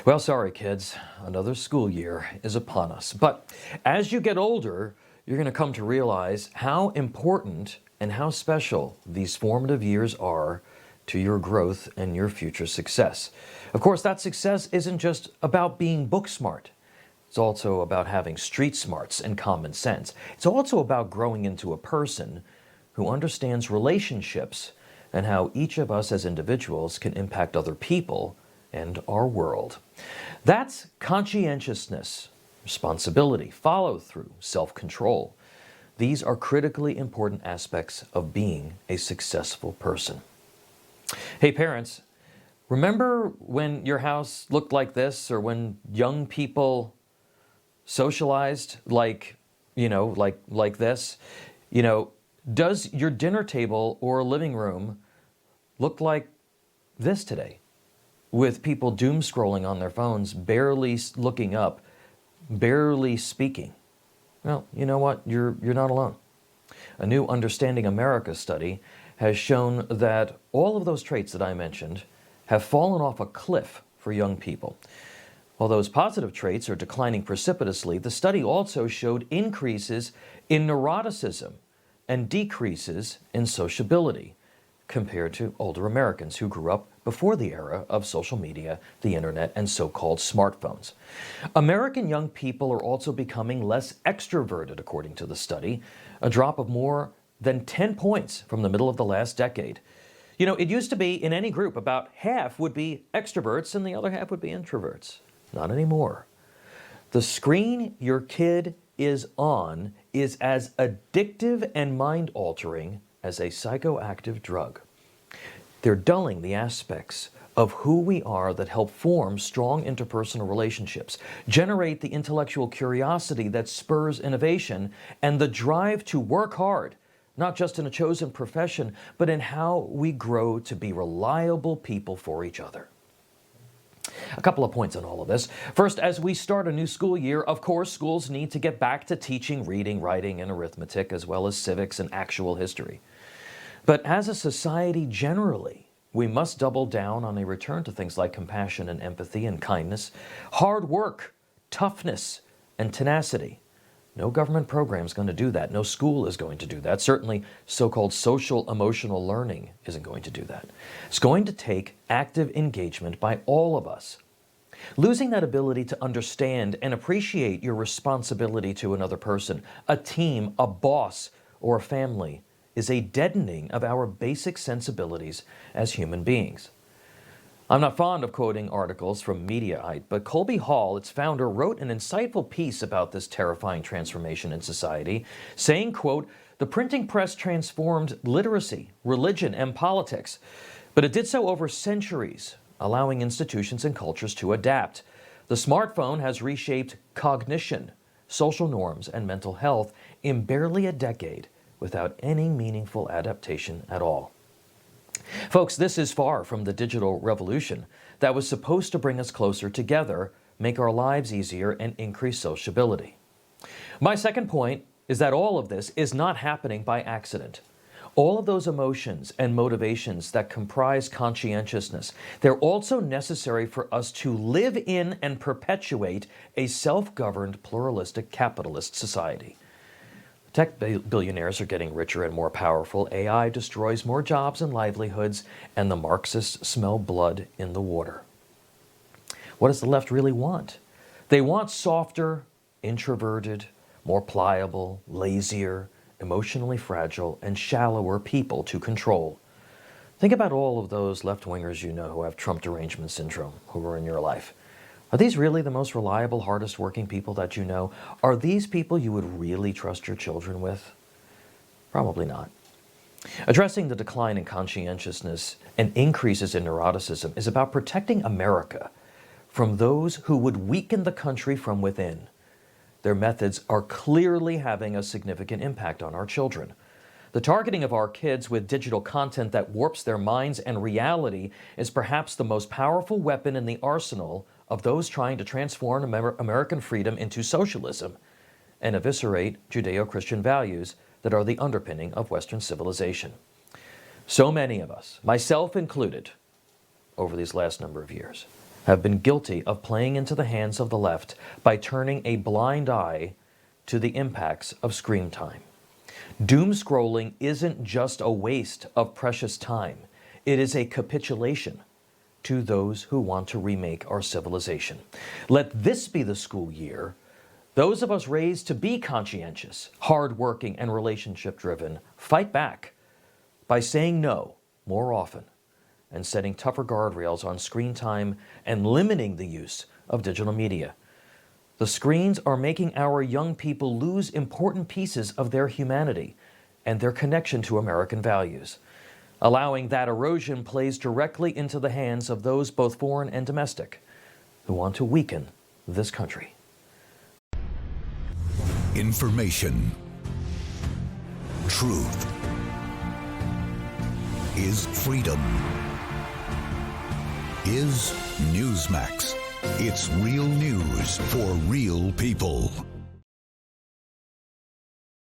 Well, sorry, kids. Another school year is upon us. But as you get older, you're going to come to realize how important and how special these formative years are to your growth and your future success. Of course, that success isn't just about being book smart. It's also about having street smarts and common sense. It's also about growing into a person who understands relationships and how each of us as individuals can impact other people and our world. That's conscientiousness, responsibility, follow-through, self-control. These are critically important aspects of being a successful person. Hey parents, remember when your house looked like this, or when young people socialized like this? Does your dinner table or living room look like this today? With people doom scrolling on their phones, barely looking up, barely speaking. Well, you know what? You're not alone. A new Understanding America study has shown that all of those traits that I mentioned have fallen off a cliff for young people. While those positive traits are declining precipitously, the study also showed increases in neuroticism and decreases in sociability compared to older Americans who grew up before the era of social media, the internet, and so-called smartphones. American young people are also becoming less extroverted, according to the study, a drop of more than 10 points from the middle of the last decade. It used to be in any group about half would be extroverts and the other half would be introverts. Not anymore. The screen your kid is on is as addictive and mind-altering as a psychoactive drug. They're dulling the aspects of who we are that help form strong interpersonal relationships, generate the intellectual curiosity that spurs innovation, and the drive to work hard, not just in a chosen profession, but in how we grow to be reliable people for each other. A couple of points on all of this. First, as we start a new school year, of course, schools need to get back to teaching reading, writing, and arithmetic, as well as civics and actual history. But as a society generally, we must double down on a return to things like compassion and empathy and kindness, hard work, toughness, and tenacity. No government program is going to do that. No school is going to do that. Certainly, so-called social emotional learning isn't going to do that. It's going to take active engagement by all of us. Losing that ability to understand and appreciate your responsibility to another person, a team, a boss, or a family, is a deadening of our basic sensibilities as human beings. I'm not fond of quoting articles from Mediaite, but Colby Hall, its founder, wrote an insightful piece about this terrifying transformation in society, saying, quote, "The printing press transformed literacy, religion, and politics, but it did so over centuries, allowing institutions and cultures to adapt. The smartphone has reshaped cognition, social norms, and mental health in barely a decade without any meaningful adaptation at all." Folks, this is far from the digital revolution that was supposed to bring us closer together, make our lives easier, and increase sociability. My second point is that all of this is not happening by accident. All of those emotions and motivations that comprise conscientiousness, they're also necessary for us to live in and perpetuate a self-governed, pluralistic, capitalist society. Tech billionaires are getting richer and more powerful. AI destroys more jobs and livelihoods, and the Marxists smell blood in the water. What does the left really want? They want softer, introverted, more pliable, lazier, emotionally fragile, and shallower people to control. Think about all of those left-wingers you know who have Trump derangement syndrome who are in your life. Are these really the most reliable, hardest working people that you know? Are these people you would really trust your children with? Probably not. Addressing the decline in conscientiousness and increases in neuroticism is about protecting America from those who would weaken the country from within. Their methods are clearly having a significant impact on our children. The targeting of our kids with digital content that warps their minds and reality is perhaps the most powerful weapon in the arsenal of those trying to transform American freedom into socialism and eviscerate Judeo-Christian values that are the underpinning of Western civilization. So many of us, myself included, over these last number of years, have been guilty of playing into the hands of the left by turning a blind eye to the impacts of screen time. Doom scrolling isn't just a waste of precious time. It is a capitulation to those who want to remake our civilization. Let this be the school year. Those of us raised to be conscientious, hardworking, and relationship-driven fight back by saying no more often and setting tougher guardrails on screen time and limiting the use of digital media. The screens are making our young people lose important pieces of their humanity and their connection to American values. Allowing that erosion plays directly into the hands of those both foreign and domestic who want to weaken this country. Information. Truth. Is freedom. Is Newsmax. It's real news for real people.